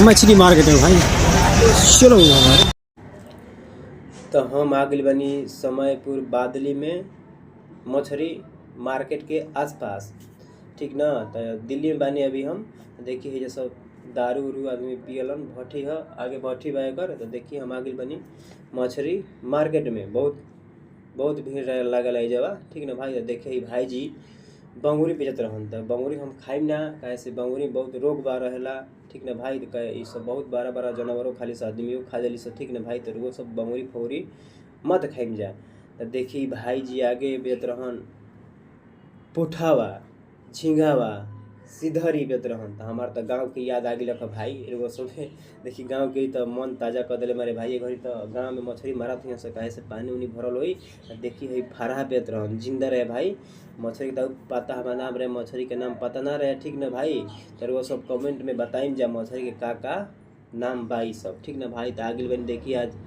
मछली मार्केट है भाई। चलो तो हम आ गइल बानी समयपुर बादली में मछरी मार्केट के आसपास, ठीक ना। तो दिल्ली में बानी अभी हम। देखिए ये सब दारू उरू आदमी पियलन, भट्ठी है आगे, भट्ठी बा एकर। तो देखिए हम आ गइल बानी मछरी मार्केट में। बहुत बहुत भीड़ लागल है जगह, ठीक ना भाई। तो देखिए भाई जी बंगुरी बेचत रहन। तो बंगुरी हम खाइम ना, काहे से बंगुरी बहुत रोग बा रहेला, ठीक ना भाई। तो ये सब बहुत बड़ा बड़ा जानवरों खाली से आदमियों खा जाली सब, ठीक ना भाई। तो वो सब बंगुरी फौरी मत खाइम जा। तो देखी भाई जी आगे बेचत रहन पुठावा, झिंगावा, सिधरी बेचत रहन। तो हमार तो गाँव के याद आ गई भाई। एगो सब देखी गाँव के तो मन ताजा कर दिले मारे भाई। घड़ी तो गाँव में मछली मारत हुई से, काहे से पानी उनी भरल हुई। देखी है फरहा बेचत रहन, जिंदा रहे भाई। मछली का पता हमारा नाम रहे, मछली के नाम पता ना रहे, ठीक ना भाई। तो वो सब कमेंट में बताइम जा मछली के का नाम भाई सब, ठीक ना भाई। तो आगे बन देखिए आज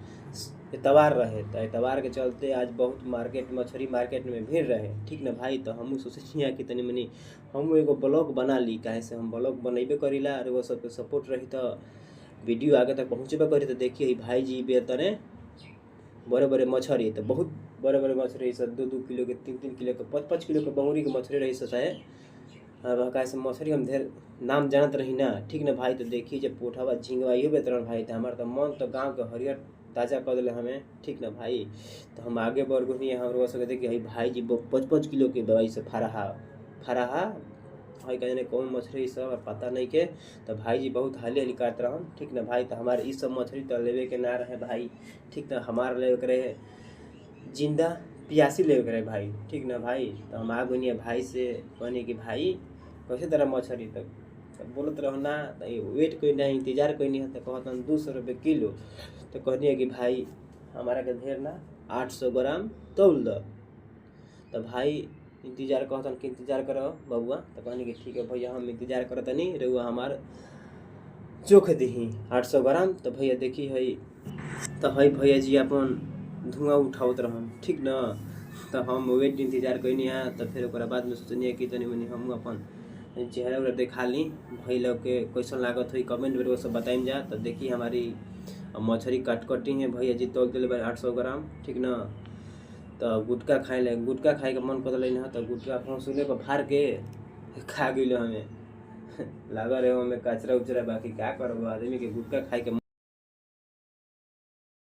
इतवार रहे, तो इतवार के चलते आज बहुत मार्केट मछली मार्केट में भीड़ रहे, ठीक ना भाई। तो हम सोचे कि तनी मनी हम एगो ब्लॉग बना ली, काहे से हम ब्लॉग बनैबे करीला और वो सबके सपोर्ट रही तो वीडियो आगे तक पहुँचबे करी। तो देखिए भाई जी बेतने बड़े बड़े मछली, तो बहुत बड़े बड़े मछली रही सब, 2-2 किलो के, 3-3 किलो के, 5-5 किलो के बंगुरी के मछली रही सब है। काहे से मछली हम ढेर नाम जानत रही ना, ठीक ना भाई। तो देखिए जब पोठावा झिंगवा इहो बेतरन भाई। तो हमार तो मन तो गाँव के हरियर ताज़ा कर दिले हमें, ठीक ना भाई। तो हम आगे बढ़ गई हम लोग सके देखिए भाई जी 5-5 किलो के दवाई से फरहा फरहा भाई कहने कौन मछली सब और पता नहीं के। तो भाई जी बहुत हाली हाली काट रहन, ठीक ना भाई। तो हमारे इस सब मछली तो लेवे के ना रहे भाई, ठीक ना। हमारे लेवे के रहे जिंदा पियासी लेवे के रहे भाई, ठीक ना भाई। तो हम आ गई भाई से कहने कि भाई कैसे तरह मछली तक, तो बोलत रहो ना वेट कोई नहीं, इंतजार कोई नहीं है। तो कहता 200 रुपये किलो। तो कहनी कि भाई हमारा के ढेर ना 800 ग्राम तौल दो। तो भाई इंतजार कहतन कि इंतजार करो बबुआ। तो कहनी कि ठीक है भैया हम इंतजार करत नहीं रहुआ हमार चोख दी 800 ग्राम। तो भैया देखी है, तो है भैया जी अपन धुआं उठावत रहन, ठीक ना। तो हम वेट इंतजार कैनी है। तो फिर ओकरा बाद में सोचनी कि तनी मनी हम अपन चेहरा उहरा देखा ली, भाई लोग के कैसन लागत हुई कमेंट में वो सब बताइम जा। तो देखी हमारी मछली कटी है भैया जी तोल दिले 800 ग्राम, ठीक ना। तो गुटखा खाए ले, गुटखा खाए के मन कर ना। तो गुटखा फौसले पर फाड़ के खा गई हमें लगा रहे हमें कचरा उचरा, बाकी क्या करो आदमी के गुटखा खाए के